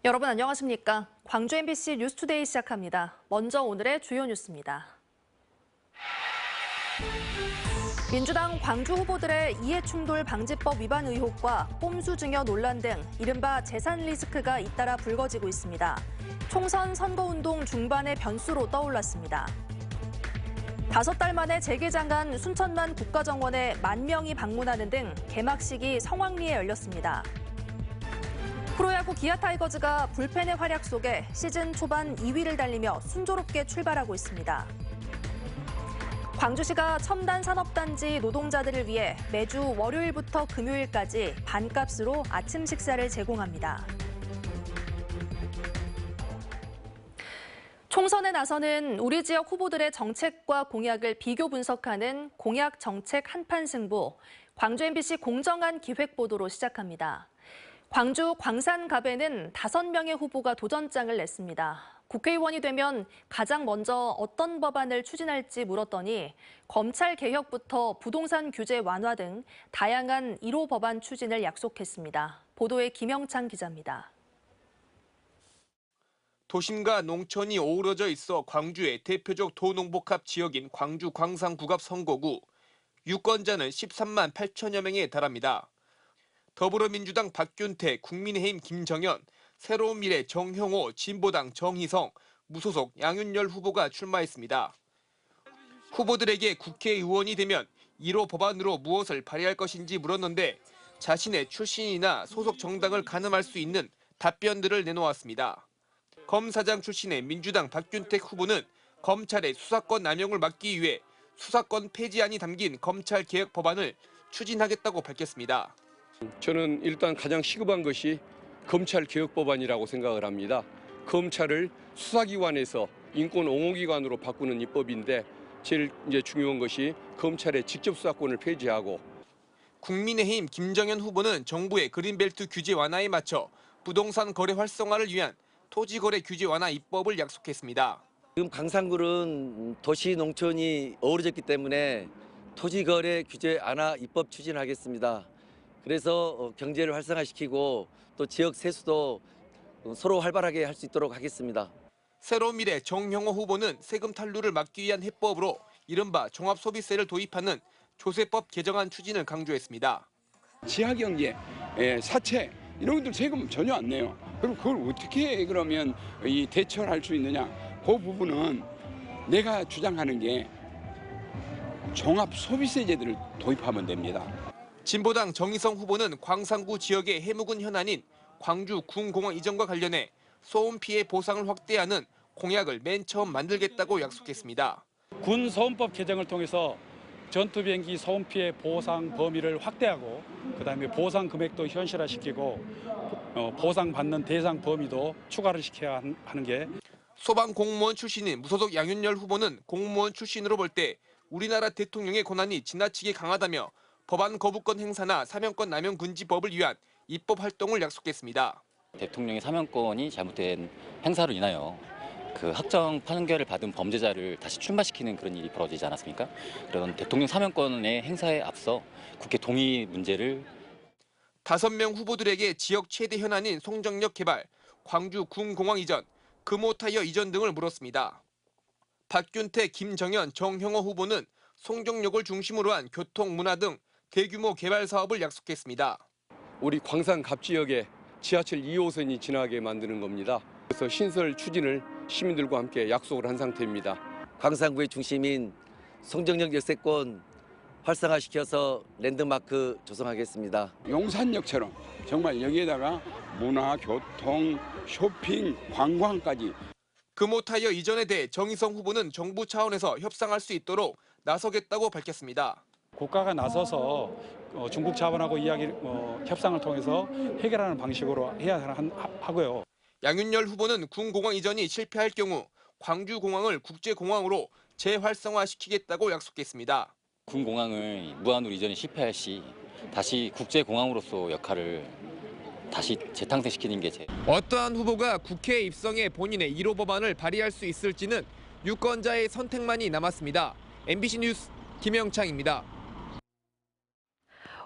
여러분 안녕하십니까? 광주 MBC 뉴스투데이 시작합니다. 먼저 오늘의 주요 뉴스입니다. 민주당 광주 후보들의 이해충돌 방지법 위반 의혹과 꼼수 증여 논란 등 이른바 재산 리스크가 잇따라 불거지고 있습니다. 총선 선거운동 중반의 변수로 떠올랐습니다. 5달 만에 재개장한 순천만 국가정원에 10,000명이 방문하는 등 개막식이 성황리에 열렸습니다. 프로야구 기아 타이거즈가 불펜의 활약 속에 시즌 초반 2위를 달리며 순조롭게 출발하고 있습니다. 광주시가 첨단 산업단지 노동자들을 위해 매주 월요일부터 금요일까지 반값으로 아침 식사를 제공합니다. 총선에 나서는 우리 지역 후보들의 정책과 공약을 비교 분석하는 공약 정책 한판 승부, 광주 MBC 공정한 기획보도로 시작합니다. 광주 광산갑에는 5명의 후보가 도전장을 냈습니다. 국회의원이 되면 가장 먼저 어떤 법안을 추진할지 물었더니 검찰 개혁부터 부동산 규제 완화 등 다양한 1호 법안 추진을 약속했습니다. 보도에 김영창 기자입니다. 도심과 농촌이 어우러져 있어 광주의 대표적 도농복합 지역인 광주 광산구갑 선거구. 유권자는 13만 8천여 명에 달합니다. 더불어민주당 박균태, 국민의힘 김정현, 새로운 미래 정형호, 진보당 정희성, 무소속 양윤열 후보가 출마했습니다. 후보들에게 국회의원이 되면 1호 법안으로 무엇을 발의할 것인지 물었는데 자신의 출신이나 소속 정당을 가늠할 수 있는 답변들을 내놓았습니다. 검사장 출신의 민주당 박균택 후보는 검찰의 수사권 남용을 막기 위해 수사권 폐지안이 담긴 검찰개혁 법안을 추진하겠다고 밝혔습니다. 저는 일단 가장 시급한 것이 검찰개혁법안이라고 생각을 합니다. 검찰을 수사기관에서 인권 옹호기관으로 바꾸는 입법인데 제일 중요한 것이 검찰의 직접 수사권을 폐지하고. 국민의힘 김정현 후보는 정부의 그린벨트 규제 완화에 맞춰 부동산 거래 활성화를 위한 토지거래 규제 완화 입법을 약속했습니다. 지금 광산구는 도시 농촌이 어우러졌기 때문에 토지거래 규제 완화 입법 추진하겠습니다. 그래서 경제를 활성화시키고 또 지역 세수도 서로 활발하게 할 수 있도록 하겠습니다. 새로운 미래 정형호 후보는 세금 탈루를 막기 위한 해법으로 이른바 종합소비세를 도입하는 조세법 개정안 추진을 강조했습니다. 지하경제, 사채 이런 것들 세금 전혀 안 내요. 그럼 그걸 어떻게 그러면 이 대처를 할 수 있느냐? 그 부분은 내가 주장하는 게 종합소비세제들을 도입하면 됩니다. 진보당 정희성 후보는 광산구 지역의 해묵은 현안인 광주 군공항 이전과 관련해 소음 피해 보상을 확대하는 공약을 맨 처음 만들겠다고 약속했습니다. 군 소음법 개정을 통해서 전투 비행기 소음 피해 보상 범위를 확대하고 그다음에 보상 금액도 현실화시키고 보상받는 대상 범위도 추가를 시켜야 하는 게. 소방 공무원 출신인 무소속 양윤열 후보는 공무원 출신으로 볼 때 우리나라 대통령의 권한이 지나치게 강하다며 법안 거부권 행사나 사면권 남용 금지법을 위한 입법 활동을 약속했습니다. 대통령의 사면권이 잘못된 행사로 인하여 그 확정 판결을 받은 범죄자를 다시 출마시키는 그런 일이 벌어지지 않았습니까? 그런 대통령 사면권의 행사에 앞서 국회 동의 문제를 5명 후보들에게 지역 최대 현안인 송정역 개발, 광주 군공항 이전, 금호타이어 이전 등을 물었습니다. 박균태, 김정현, 정형호 후보는 송정역을 중심으로 한 교통, 문화 등 대규모 개발 사업을 약속했습니다. 우리 광산갑 지역에 지하철 2호선이 지나게 만드는 겁니다. 그래서 신설 추진을 시민들과 함께 약속을 한 상태입니다. 광산구의 중심인 송정역 역세권 활성화시켜서 랜드마크 조성하겠습니다. 용산역처럼 정말 여기에다가 문화, 교통, 쇼핑, 관광까지. 금호타이어 이전에 대해 정희성 후보는 정부 차원에서 협상할 수 있도록 나서겠다고 밝혔습니다. 국가가 나서서 중국 자본하고 협상을 통해서 해결하는 방식으로 해야 하고요. 양윤열 후보는 군공항 이전이 실패할 경우 광주공항을 국제공항으로 재활성화시키겠다고 약속했습니다. 군공항을 무한으로 이전이 실패할 시 다시 국제공항으로서 역할을 다시 재탄생시키는 게 어떠한 후보가 국회에 입성해 본인의 1호 법안을 발의할 수 있을지는 유권자의 선택만이 남았습니다. MBC 뉴스 김영창입니다.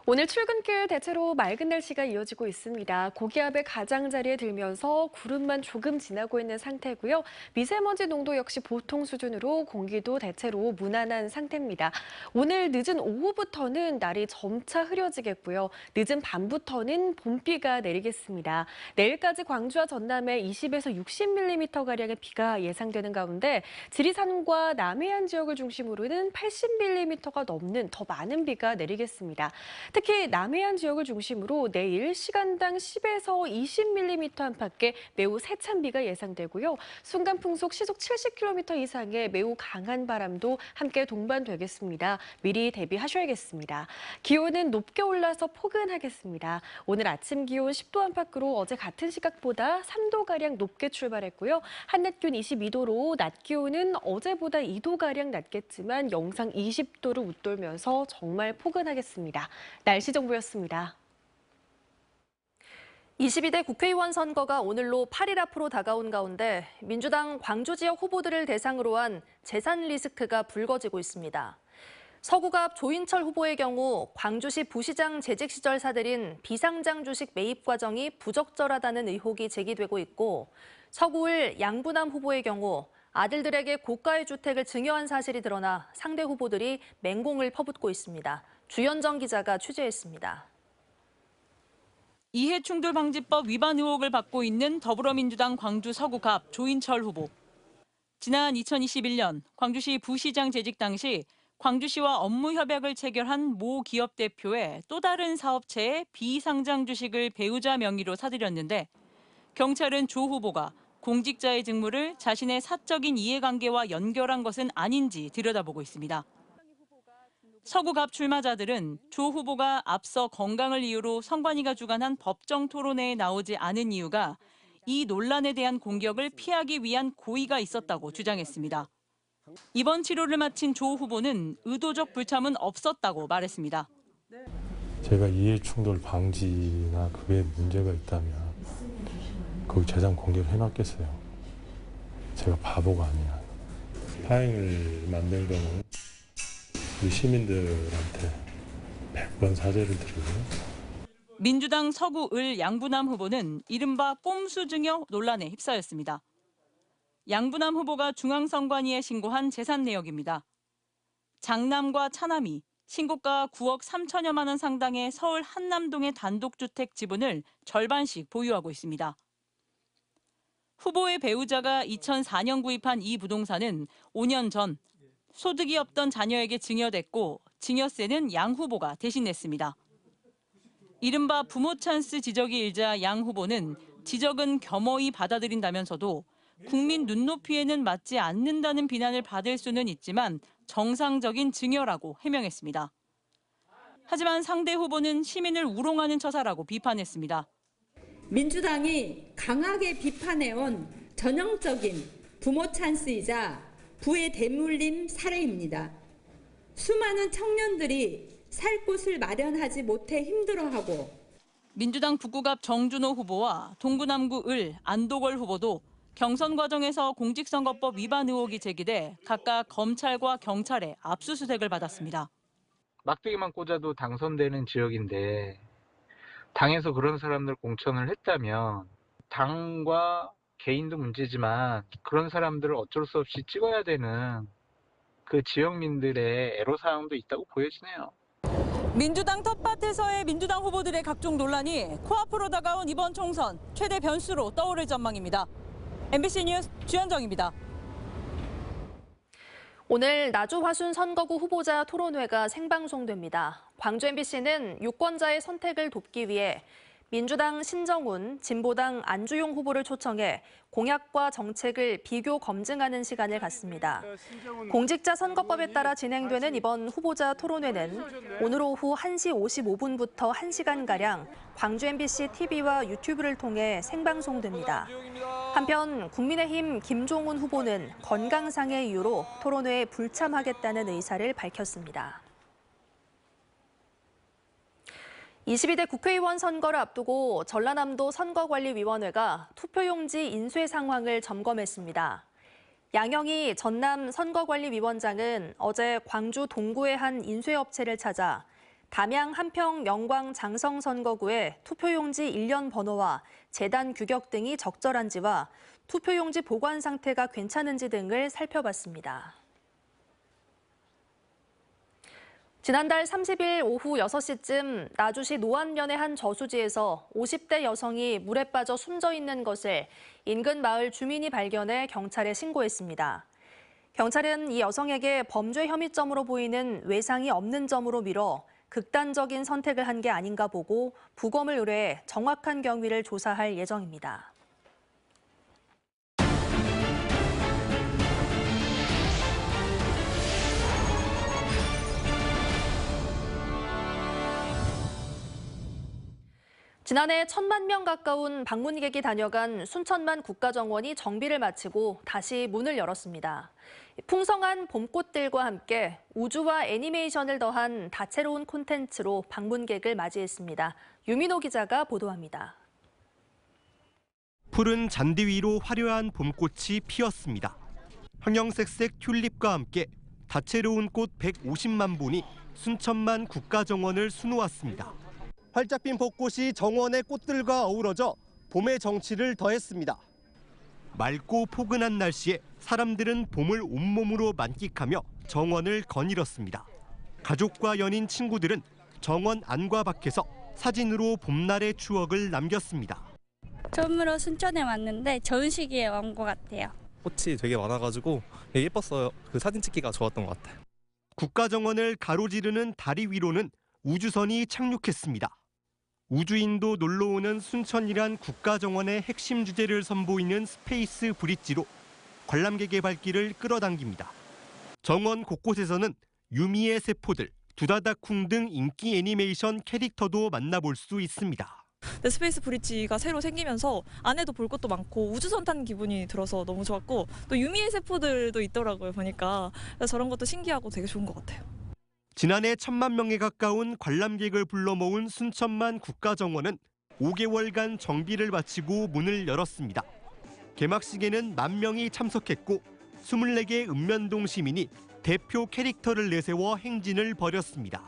오늘 출근길 대체로 맑은 날씨가 이어지고 있습니다. 고기압의 가장자리에 들면서 구름만 조금 지나고 있는 상태고요. 미세먼지 농도 역시 보통 수준으로 공기도 대체로 무난한 상태입니다. 오늘 늦은 오후부터는 날이 점차 흐려지겠고요. 늦은 밤부터는 봄비가 내리겠습니다. 내일까지 광주와 전남에 20에서 60mm가량의 비가 예상되는 가운데 지리산과 남해안 지역을 중심으로는 80mm가 넘는 더 많은 비가 내리겠습니다. 특히 남해안 지역을 중심으로 내일 시간당 10에서 20mm 안팎의 매우 세찬 비가 예상되고요. 순간 풍속 시속 70km 이상의 매우 강한 바람도 함께 동반되겠습니다. 미리 대비하셔야겠습니다. 기온은 높게 올라서 포근하겠습니다. 오늘 아침 기온 10도 안팎으로 어제 같은 시각보다 3도가량 높게 출발했고요. 한낮 기온 22도로 낮 기온은 어제보다 2도가량 낮겠지만 영상 20도를 웃돌면서 정말 포근하겠습니다. 날씨 정보였습니다. 22대 국회의원 선거가 오늘로 8일 앞으로 다가온 가운데 민주당 광주 지역 후보들을 대상으로 한 재산 리스크가 불거지고 있습니다. 서구갑 조인철 후보의 경우 광주시 부시장 재직 시절 사들인 비상장 주식 매입 과정이 부적절하다는 의혹이 제기되고 있고 서구을 양부남 후보의 경우 아들들에게 고가의 주택을 증여한 사실이 드러나 상대 후보들이 맹공을 퍼붓고 있습니다. 주현정 기자가 취재했습니다. 이해충돌방지법 위반 의혹을 받고 있는 더불어민주당 광주 서구갑 조인철 후보. 지난 2021년 광주시 부시장 재직 당시 광주시와 업무 협약을 체결한 모 기업 대표의 또 다른 사업체의 비상장 주식을 배우자 명의로 사들였는데 경찰은 조 후보가 공직자의 직무를 자신의 사적인 이해관계와 연결한 것은 아닌지 들여다보고 있습니다. 서구갑 출마자들은 조 후보가 앞서 건강을 이유로 선관위가 주관한 법정 토론회에 나오지 않은 이유가 이 논란에 대한 공격을 피하기 위한 고의가 있었다고 주장했습니다. 이번 치료를 마친 조 후보는 의도적 불참은 없었다고 말했습니다. 제가 이해충돌 방지나 그게 문제가 있다면 거기 재산 공개를 해놨겠어요. 제가 바보가 아니야. 파행을 만든 경우 우리 시민들한테 100번 사죄를 드리고요. 민주당 서구을 양부남 후보는 이른바 꼼수 증여 논란에 휩싸였습니다. 양부남 후보가 중앙선관위에 신고한 재산 내역입니다. 장남과 차남이 신고가 9억 3천여만 원 상당의 서울 한남동의 단독주택 지분을 절반씩 보유하고 있습니다. 후보의 배우자가 2004년 구입한 이 부동산은 5년 전 소득이 없던 자녀에게 증여됐고 증여세는 양 후보가 대신 냈습니다. 이른바 부모 찬스 지적이 일자 양 후보는 지적은 겸허히 받아들인다면서도 국민 눈높이에는 맞지 않는다는 비난을 받을 수는 있지만 정상적인 증여라고 해명했습니다. 하지만 상대 후보는 시민을 우롱하는 처사라고 비판했습니다. 민주당이 강하게 비판해온 전형적인 부모 찬스이자 부의 대물림 사례입니다. 수많은 청년들이 살 곳을 마련하지 못해 힘들어하고 민주당 북구갑 정준호 후보와 동구남구 을 안도걸 후보도 경선 과정에서 공직선거법 위반 의혹이 제기돼 각각 검찰과 경찰의 압수수색을 받았습니다. 막대기만 꽂아도 당선되는 지역인데 당에서 그런 사람들 공천을 했다면 당과 개인도 문제지만 그런 사람들을 어쩔 수 없이 찍어야 되는 그 지역민들의 애로사항도 있다고 보여지네요. 민주당 텃밭에서의 민주당 후보들의 각종 논란이 코앞으로 다가온 이번 총선 최대 변수로 떠오를 전망입니다. MBC 뉴스 주현정입니다. 오늘 나주화순 선거구 후보자 토론회가 생방송됩니다. 광주 MBC는 유권자의 선택을 돕기 위해 민주당 신정훈, 진보당 안주용 후보를 초청해 공약과 정책을 비교 검증하는 시간을 갖습니다. 공직자 선거법에 따라 진행되는 이번 후보자 토론회는 오늘 오후 1시 55분부터 1시간가량 광주 MBC TV와 유튜브를 통해 생방송됩니다. 한편 국민의힘 김종훈 후보는 건강상의 이유로 토론회에 불참하겠다는 의사를 밝혔습니다. 22대 국회의원 선거를 앞두고 전라남도 선거관리위원회가 투표용지 인쇄 상황을 점검했습니다. 양영희 전남 선거관리위원장은 어제 광주 동구의 한 인쇄업체를 찾아 담양 한평 영광 장성 선거구의 투표용지 일련 번호와 재단 규격 등이 적절한지와 투표용지 보관 상태가 괜찮은지 등을 살펴봤습니다. 지난달 30일 오후 6시쯤 나주시 노안면의 한 저수지에서 50대 여성이 물에 빠져 숨져 있는 것을 인근 마을 주민이 발견해 경찰에 신고했습니다. 경찰은 이 여성에게 범죄 혐의점으로 보이는 외상이 없는 점으로 미뤄 극단적인 선택을 한 게 아닌가 보고 부검을 의뢰해 정확한 경위를 조사할 예정입니다. 지난해 1,000만 명 가까운 방문객이 다녀간 순천만 국가정원이 정비를 마치고 다시 문을 열었습니다. 풍성한 봄꽃들과 함께 우주와 애니메이션을 더한 다채로운 콘텐츠로 방문객을 맞이했습니다. 유민호 기자가 보도합니다. 푸른 잔디 위로 화려한 봄꽃이 피었습니다. 형형색색 튤립과 함께 다채로운 꽃 150만 본이 순천만 국가정원을 수놓았습니다. 활짝 핀 벚꽃이 정원의 꽃들과 어우러져 봄의 정취를 더했습니다. 맑고 포근한 날씨에 사람들은 봄을 온몸으로 만끽하며 정원을 거닐었습니다. 가족과 연인, 친구들은 정원 안과 밖에서 사진으로 봄날의 추억을 남겼습니다. 처음으로 순천에 왔는데 좋은 시기에 온 것 같아요. 꽃이 되게 많아가지고 되게 예뻤어요. 그 사진 찍기가 좋았던 것 같아요. 국가정원을 가로지르는 다리 위로는 우주선이 착륙했습니다. 우주인도 놀러오는 순천이란 국가정원의 핵심 주제를 선보이는 스페이스 브릿지로 관람객의 발길을 끌어당깁니다. 정원 곳곳에서는 유미의 세포들, 두다다쿵 등 인기 애니메이션 캐릭터도 만나볼 수 있습니다. 스페이스 브릿지가 새로 생기면서 안에도 볼 것도 많고 우주선 탄 기분이 들어서 너무 좋았고 또 유미의 세포들도 있더라고요, 보니까. 그래서 저런 것도 신기하고 되게 좋은 것 같아요. 지난해 1,000만 명에 가까운 관람객을 불러 모은 순천만 국가정원은 5개월간 정비를 마치고 문을 열었습니다. 개막식에는 10,000명이 참석했고 24개 읍면동 시민이 대표 캐릭터를 내세워 행진을 벌였습니다.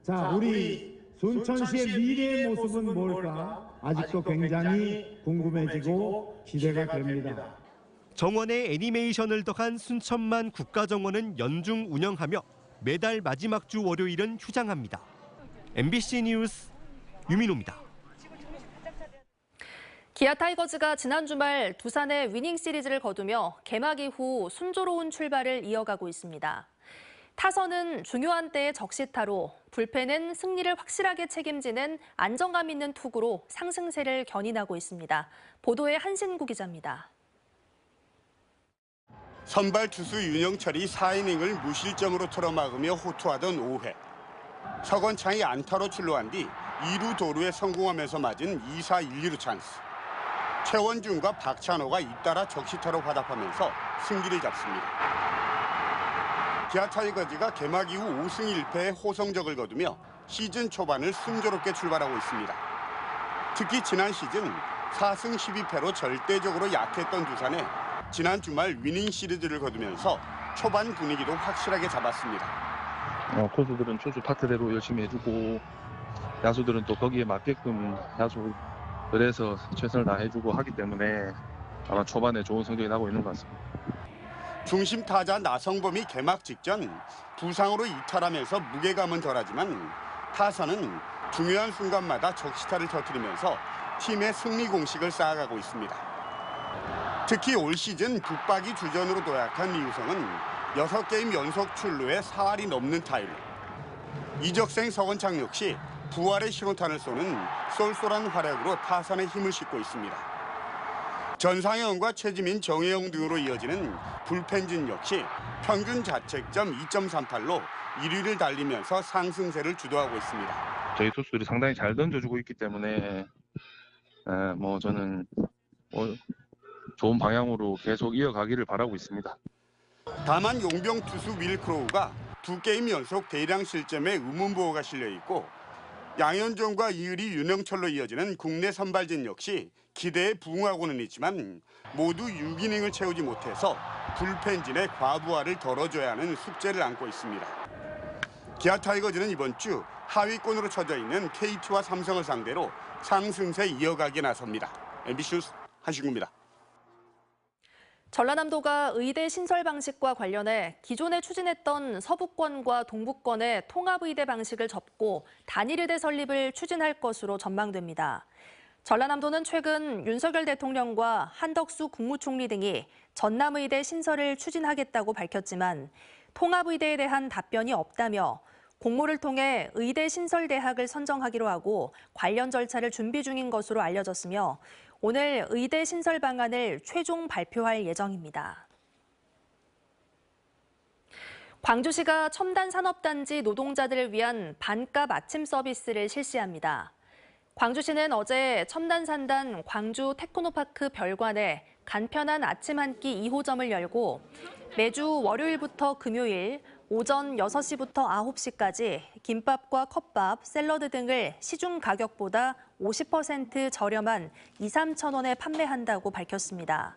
자, 우리 순천시의 미래의 모습은 뭘까? 아직도 굉장히 궁금해지고 기대가 됩니다. 정원의 애니메이션을 더한 순천만 국가정원은 연중 운영하며 매달 마지막 주 월요일은 휴장합니다. MBC 뉴스 유민호입니다. 기아 타이거즈가 지난 주말 두산의 위닝 시리즈를 거두며 개막 이후 순조로운 출발을 이어가고 있습니다. 타선은 중요한 때의 적시타로, 불펜은 승리를 확실하게 책임지는 안정감 있는 투구로 상승세를 견인하고 있습니다. 보도에 한신구 기자입니다. 선발 투수 윤영철이 4이닝을 무실점으로 틀어막으며 호투하던 5회. 서건창이 안타로 출루한 뒤 2루 도루에 성공하면서 맞은 2사 1, 2루 찬스. 최원준과 박찬호가 잇따라 적시타로 화답하면서 승기를 잡습니다. 기아 타이거즈가 개막 이후 5승 1패의 호성적을 거두며 시즌 초반을 순조롭게 출발하고 있습니다. 특히 지난 시즌 4승 12패로 절대적으로 약했던 두산에 지난 주말 위닝 시리즈를 거두면서 초반 분위기도 확실하게 잡았습니다. 투수들은 투수 파트대로 열심히 해주고 야수들은 또 거기에 맞게끔 야수들에서 최선을 다해주고 하기 때문에 아마 초반에 좋은 성적이 나고 있는 것 같습니다. 중심 타자 나성범이 개막 직전 부상으로 이탈하면서 무게감은 덜하지만 타선은 중요한 순간마다 적시타를 터뜨리면서 팀의 승리 공식을 쌓아가고 있습니다. 특히 올 시즌 붙박이 주전으로 도약한 이우성은 6게임 연속 출루에 4할이 넘는 타율. 이적생 서건창 역시 부활의 신호탄을 쏘는 쏠쏠한 활약으로 타선에 힘을 싣고 있습니다. 전상현과 최지민, 정혜영 등으로 이어지는 불펜진 역시 평균 자책점 2.38로 1위를 달리면서 상승세를 주도하고 있습니다. 저희 투수들이 상당히 잘 던져주고 있기 때문에 저는 좋은 방향으로 계속 이어가기를 바라고 있습니다. 다만 용병 투수 윌크로우가 2게임 연속 대량 실점에 의문보호가 실려 있고 양현종과 이의리, 윤영철로 이어지는 국내 선발진 역시 기대에 부응하고는 있지만 모두 6이닝을 채우지 못해서 불펜진의 과부하를 덜어줘야 하는 숙제를 안고 있습니다. 기아 타이거즈는 이번 주 하위권으로 쳐져 있는 KT와 삼성을 상대로 상승세 이어가기에 나섭니다. MBC 뉴스 한신구입니다. 전라남도가 의대 신설 방식과 관련해 기존에 추진했던 서부권과 동부권의 통합의대 방식을 접고 단일의대 설립을 추진할 것으로 전망됩니다. 전라남도는 최근 윤석열 대통령과 한덕수 국무총리 등이 전남의대 신설을 추진하겠다고 밝혔지만 통합의대에 대한 답변이 없다며 공모를 통해 의대 신설 대학을 선정하기로 하고 관련 절차를 준비 중인 것으로 알려졌으며 오늘 의대 신설 방안을 최종 발표할 예정입니다. 광주시가 첨단 산업단지 노동자들을 위한 반값 아침 서비스를 실시합니다. 광주시는 어제 첨단산단 광주 테크노파크 별관에 간편한 아침 한 끼 2호점을 열고 매주 월요일부터 금요일 오전 6시부터 9시까지 김밥과 컵밥, 샐러드 등을 시중 가격보다 50% 저렴한 2, 3천 원에 판매한다고 밝혔습니다.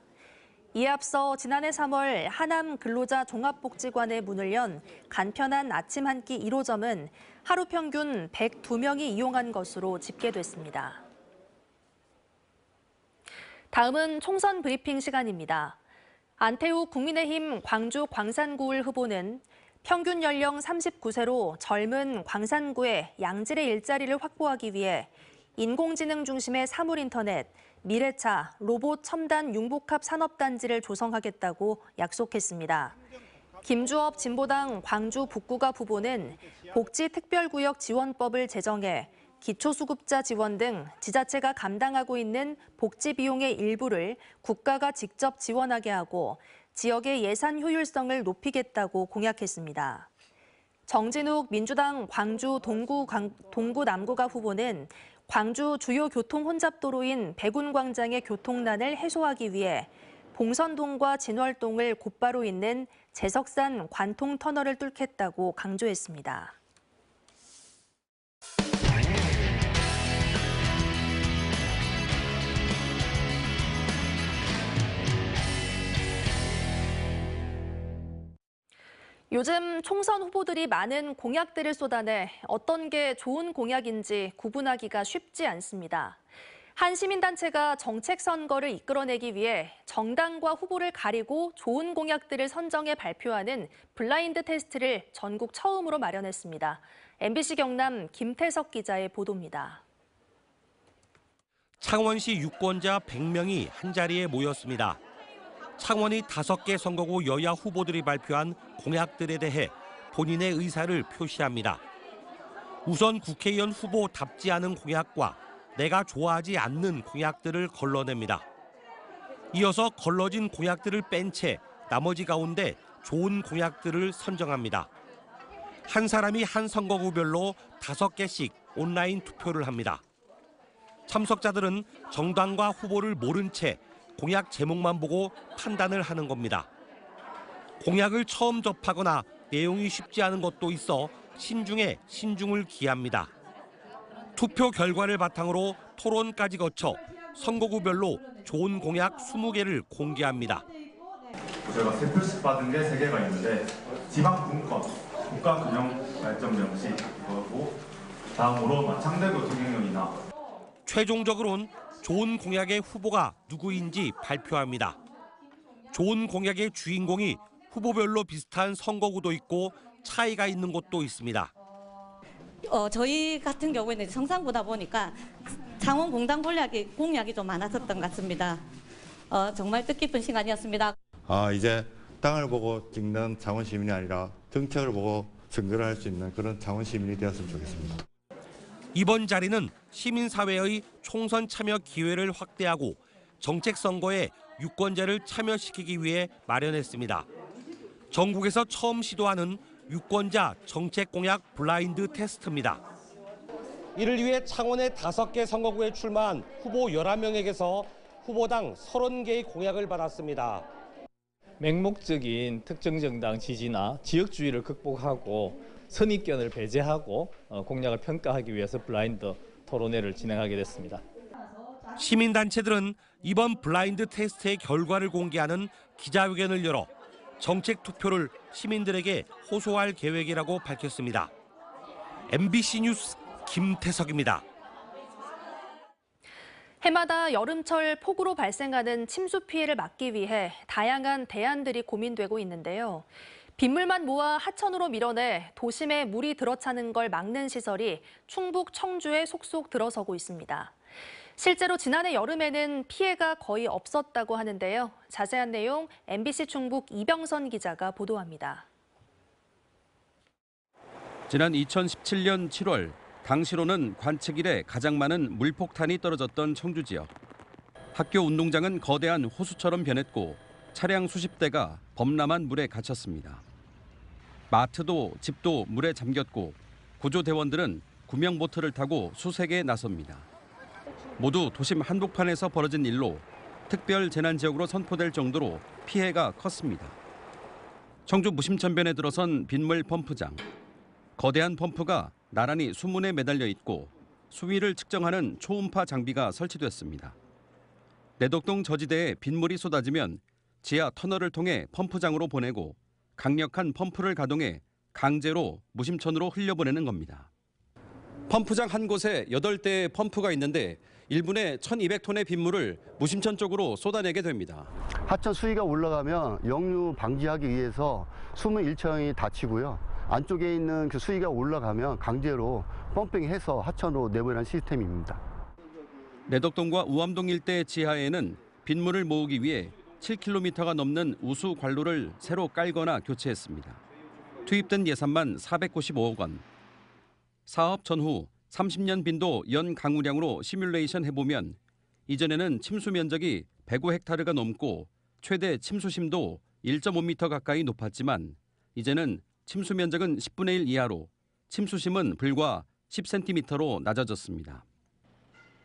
이에 앞서 지난해 3월 하남 근로자 종합복지관에 문을 연 간편한 아침 한 끼 1호점은 하루 평균 102명이 이용한 것으로 집계됐습니다. 다음은 총선 브리핑 시간입니다. 안태욱 국민의힘 광주 광산구을 후보는 평균 연령 39세로 젊은 광산구의 양질의 일자리를 확보하기 위해 인공지능 중심의 사물인터넷, 미래차, 로봇 첨단 융복합 산업단지를 조성하겠다고 약속했습니다. 김주업 진보당 광주 북구갑 후보는 복지특별구역 지원법을 제정해 기초수급자 지원 등 지자체가 감당하고 있는 복지 비용의 일부를 국가가 직접 지원하게 하고 지역의 예산 효율성을 높이겠다고 공약했습니다. 정진욱 민주당 광주 동구 남구갑 후보는 광주 주요 교통 혼잡도로인 백운광장의 교통난을 해소하기 위해 봉선동과 진월동을 곧바로 잇는 제석산 관통터널을 뚫겠다고 강조했습니다. 요즘 총선 후보들이 많은 공약들을 쏟아내 어떤 게 좋은 공약인지 구분하기가 쉽지 않습니다. 한 시민단체가 정책 선거를 이끌어내기 위해 정당과 후보를 가리고 좋은 공약들을 선정해 발표하는 블라인드 테스트를 전국 처음으로 마련했습니다. MBC 경남 김태석 기자의 보도입니다. 창원시 유권자 100명이 한자리에 모였습니다. 창원이 5개 선거구 여야 후보들이 발표한 공약들에 대해 본인의 의사를 표시합니다. 우선 국회의원 후보답지 않은 공약과 내가 좋아하지 않는 공약들을 걸러냅니다. 이어서 걸러진 공약들을 뺀 채 나머지 가운데 좋은 공약들을 선정합니다. 한 사람이 한 선거구별로 5개씩 온라인 투표를 합니다. 참석자들은 정당과 후보를 모른 채 공약 제목만 보고 판단을 하는 겁니다. 공약을 처음 접하거나 내용이 쉽지 않은 것도 있어 신중에 신중을 기합니다. 투표 결과를 바탕으로 토론까지 거쳐 선거구별로 좋은 공약 20개를 공개합니다. 제가 3표씩 받은 게 3개가 있는데 지방분권, 국가균형 발전 명시 이거고 다음으로 마창대교통행령이나 최종적으로는 좋은 공약의 후보가 누구인지 발표합니다. 좋은 공약의 주인공이 후보별로 비슷한 선거구도 있고 차이가 있는 곳도 있습니다. 저희 같은 경우에는 성산구다 보니까 창원 공단 공약이 좀 많았었던 것 같습니다. 정말 뜻깊은 시간이었습니다. 이제 땅을 보고 찍는 창원 시민이 아니라 정책을 보고 선거를 할 수 있는 그런 창원 시민이 되었으면 좋겠습니다. 이번 자리는 시민사회의 총선 참여 기회를 확대하고 정책 선거에 유권자를 참여시키기 위해 마련했습니다. 전국에서 처음 시도하는 유권자 정책 공약 블라인드 테스트입니다. 이를 위해 창원의 5개 선거구에 출마한 후보 11명에게서 후보당 30개의 공약을 받았습니다. 맹목적인 특정 정당 지지나 지역주의를 극복하고 선입견을 배제하고 공약을 평가하기 위해서 블라인드 토론회를 진행하게 됐습니다. 시민단체들은 이번 블라인드 테스트의 결과를 공개하는 기자회견을 열어 정책 투표를 시민들에게 호소할 계획이라고 밝혔습니다. MBC 뉴스 김태석입니다. 해마다 여름철 폭우로 발생하는 침수 피해를 막기 위해 다양한 대안들이 고민되고 있는데요. 빗물만 모아 하천으로 밀어내 도심에 물이 들어차는 걸 막는 시설이 충북 청주에 속속 들어서고 있습니다. 실제로 지난해 여름에는 피해가 거의 없었다고 하는데요. 자세한 내용 MBC 충북 이병선 기자가 보도합니다. 지난 2017년 7월 당시로는 관측 이래 가장 많은 물폭탄이 떨어졌던 청주 지역. 학교 운동장은 거대한 호수처럼 변했고 차량 수십 대가 범람한 물에 갇혔습니다. 마트도 집도 물에 잠겼고 구조대원들은 구명보트를 타고 수색에 나섭니다. 모두 도심 한복판에서 벌어진 일로 특별 재난지역으로 선포될 정도로 피해가 컸습니다. 청주 무심천변에 들어선 빗물 펌프장. 거대한 펌프가 나란히 수문에 매달려 있고 수위를 측정하는 초음파 장비가 설치됐습니다. 내덕동 저지대에 빗물이 쏟아지면 지하 터널을 통해 펌프장으로 보내고 강력한 펌프를 가동해 강제로 무심천으로 흘려보내는 겁니다. 펌프장 한 곳에 8대의 펌프가 있는데 1분에 1,200톤의 빗물을 무심천 쪽으로 쏟아내게 됩니다. 하천 수위가 올라가면 역류 방지하기 위해서 수문 일체형이 닫히고요. 안쪽에 있는 그 수위가 올라가면 강제로 펌핑해서 하천으로 내보내는 시스템입니다. 내덕동과 우암동 일대 지하에는 빗물을 모으기 위해 7km가 넘는 우수 관로를 새로 깔거나 교체했습니다. 투입된 예산만 495억 원. 사업 전후 30년 빈도 연 강우량으로 시뮬레이션 해보면 이전에는 침수 면적이 105헥타르가 넘고 최대 침수심도 1.5m 가까이 높았지만 이제는 침수 면적은 10분의 1 이하로 침수심은 불과 10cm로 낮아졌습니다.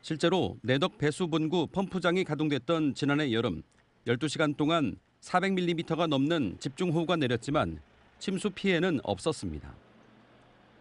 실제로 내덕 배수본구 펌프장이 가동됐던 지난해 여름 12시간 동안 400mm가 넘는 집중호우가 내렸지만 침수 피해는 없었습니다.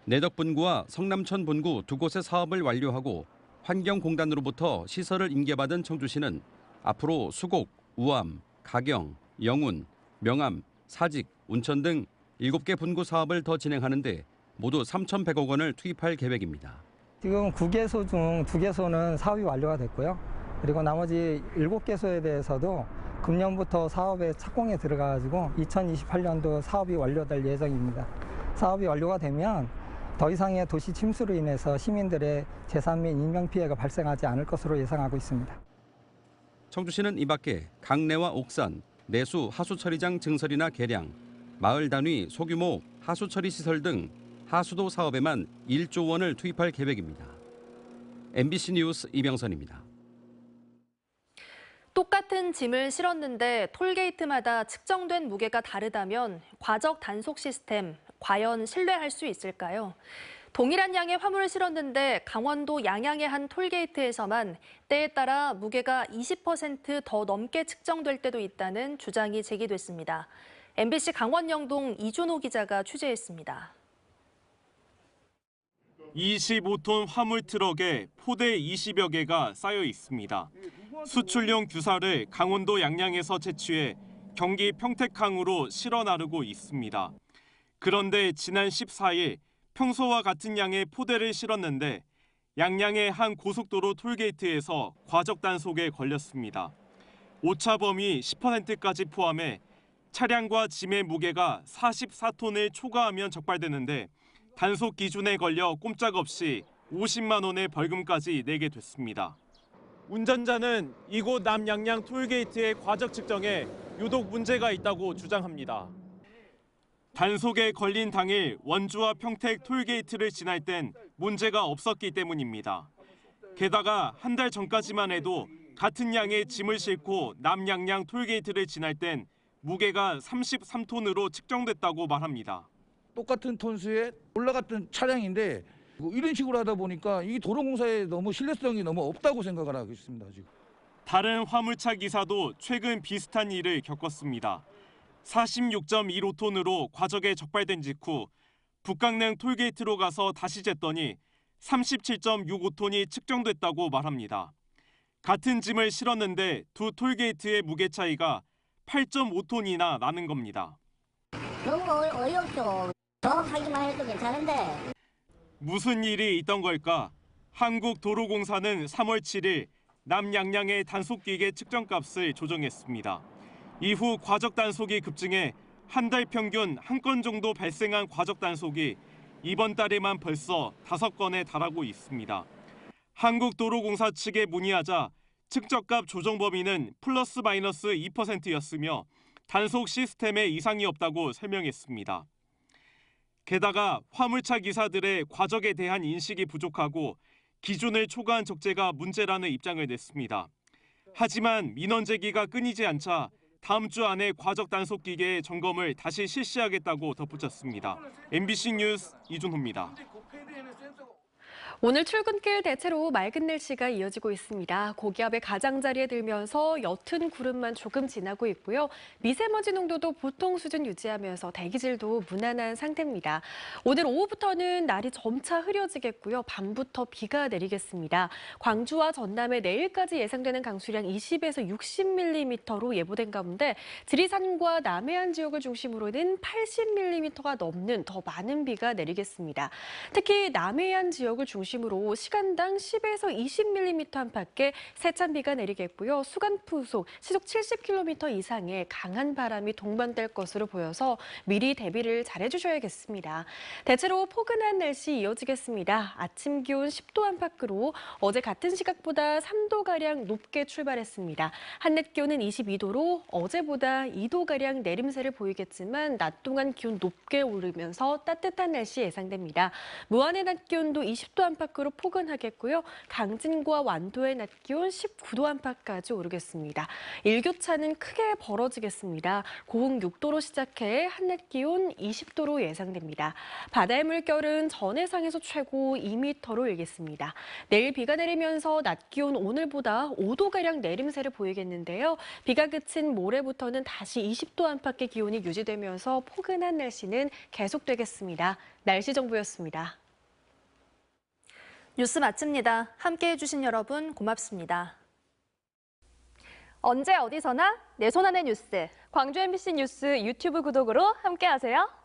내덕 본구와 성남천 본구 두 곳의 사업을 완료하고 환경공단으로부터 시설을 인계받은 청주시는 앞으로 수곡, 우암, 가경, 영운, 명암, 사직, 운천 등 7개 분구 사업을 더 진행하는데 모두 3,100억 원을 투입할 계획입니다. 지금 9개소 중 2개소는 사업이 완료가 됐고요. 그리고 나머지 7개소에 대해서도 금년부터 사업에 착공에 들어가가지고 2028년도 사업이 완료될 예정입니다. 사업이 완료가 되면 더 이상의 도시 침수로 인해서 시민들의 재산 및 인명피해가 발생하지 않을 것으로 예상하고 있습니다. 청주시는 이 밖에 강내와 옥산, 내수 하수처리장 증설이나 개량, 마을 단위 소규모 하수처리 시설 등 하수도 사업에만 1조 원을 투입할 계획입니다. MBC 뉴스 이병선입니다. 똑같은 짐을 실었는데 톨게이트마다 측정된 무게가 다르다면 과적 단속 시스템 과연 신뢰할 수 있을까요? 동일한 양의 화물을 실었는데 강원도 양양의 한 톨게이트에서만 때에 따라 무게가 20% 더 넘게 측정될 때도 있다는 주장이 제기됐습니다. MBC 강원 영동 이준호 기자가 취재했습니다. 25톤 화물 트럭에 포대 20여 개가 쌓여 있습니다. 수출용 규사를 강원도 양양에서 채취해 경기 평택항으로 실어 나르고 있습니다. 그런데 지난 14일 평소와 같은 양의 포대를 실었는데 양양의 한 고속도로 톨게이트에서 과적 단속에 걸렸습니다. 오차 범위 10%까지 포함해 차량과 짐의 무게가 44톤을 초과하면 적발되는데 단속 기준에 걸려 꼼짝없이 50만 원의 벌금까지 내게 됐습니다. 운전자는 이곳 남양양 톨게이트의 과적 측정에 유독 문제가 있다고 주장합니다. 단속에 걸린 당일 원주와 평택 톨게이트를 지날 땐 문제가 없었기 때문입니다. 게다가 한 달 전까지만 해도 같은 양의 짐을 싣고 남양양 톨게이트를 지날 땐 무게가 33톤으로 측정됐다고 말합니다. 똑같은 톤수에 올라갔던 차량인데 이런 식으로 하다 보니까 이 도로공사에 너무 신뢰성이 너무 없다고 생각을 하고 있습니다. 지금. 다른 화물차 기사도 최근 비슷한 일을 겪었습니다. 46.15톤으로 과적에 적발된 직후 북강릉 톨게이트로 가서 다시 쟀더니 37.65톤이 측정됐다고 말합니다. 같은 짐을 실었는데 두 톨게이트의 무게 차이가 8.5톤이나 나는 겁니다. 너무 어이없죠. 정확하기만 해도 괜찮은데. 무슨 일이 있던 걸까? 한국도로공사는 3월 7일 남양양의 단속기계 측정값을 조정했습니다. 이후 과적 단속이 급증해 한 달 평균 한 건 정도 발생한 과적 단속이 이번 달에만 벌써 5건에 달하고 있습니다. 한국도로공사 측에 문의하자 측정값 조정 범위는 플러스 마이너스 2%였으며 단속 시스템에 이상이 없다고 설명했습니다. 게다가 화물차 기사들의 과적에 대한 인식이 부족하고 기준을 초과한 적재가 문제라는 입장을 냈습니다. 하지만 민원 제기가 끊이지 않자 다음 주 안에 과적 단속 기계의 점검을 다시 실시하겠다고 덧붙였습니다. MBC 뉴스 이준호입니다. 오늘 출근길 대체로 맑은 날씨가 이어지고 있습니다. 고기압의 가장자리에 들면서 옅은 구름만 조금 지나고 있고요. 미세먼지 농도도 보통 수준 유지하면서 대기질도 무난한 상태입니다. 오늘 오후부터는 날이 점차 흐려지겠고요. 밤부터 비가 내리겠습니다. 광주와 전남에 내일까지 예상되는 강수량 20에서 60mm로 예보된 가운데 지리산과 남해안 지역을 중심으로는 80mm가 넘는 더 많은 비가 내리겠습니다. 특히 남해안 지역을 중심으로 시간당 10에서 20mm 안팎의 세찬 비가 내리겠고요. 수간풍속 시속 70km 이상의 강한 바람이 동반될 것으로 보여서 미리 대비를 잘해주셔야겠습니다. 대체로 포근한 날씨 이어지겠습니다. 아침 기온 10도 안팎으로 어제 같은 시각보다 3도가량 높게 출발했습니다. 한낮 기온은 22도로 어제보다 2도가량 내림세를 보이겠지만 낮 동안 기온 높게 오르면서 따뜻한 날씨 예상됩니다. 무안의 낮 기온도 20도 안팎으로 포근하겠고요. 강진과 완도의 낮 기온 19도 안팎까지 오르겠습니다. 일교차는 크게 벌어지겠습니다. 고흥 6도로 시작해 한낮 기온 20도로 예상됩니다. 바다의 물결은 전해상에서 최고 2m로 일겠습니다. 내일 비가 내리면서 낮 기온 오늘보다 5도가량 내림세를 보이겠는데요. 비가 그친 모레부터는 다시 20도 안팎의 기온이 유지되면서 포근한 날씨는 계속되겠습니다. 날씨 정보였습니다. 뉴스 마칩니다. 함께해 주신 여러분 고맙습니다. 언제 어디서나 내 손 안의 뉴스. 광주 MBC 뉴스 유튜브 구독으로 함께하세요.